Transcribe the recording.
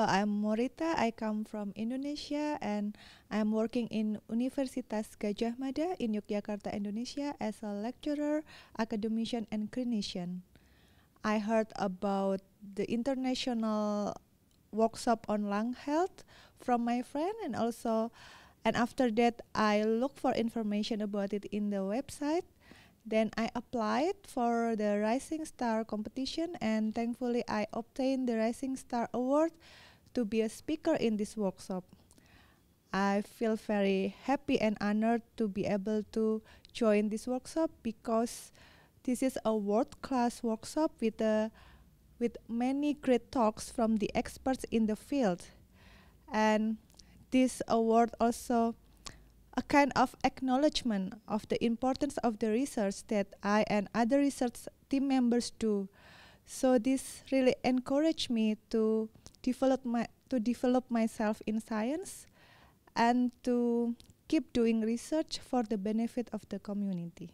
Hello, I'm Morita. I come from Indonesia and I'm working in Universitas Gadjah Mada in Yogyakarta, Indonesia as a lecturer, academician, and clinician. I heard about the international workshop on lung health from my friend and after that I looked for information about it in the website. Then I applied for the Rising Star competition and thankfully I obtained the Rising Star Award to be a speaker in this workshop. I feel very happy and honored to be able to join this workshop because this is a world-class workshop with many great talks from the experts in the field. And this award also a kind of acknowledgement of the importance of the research that I and other research team members do. So this really encouraged me to develop myself in science and to keep doing research for the benefit of the community.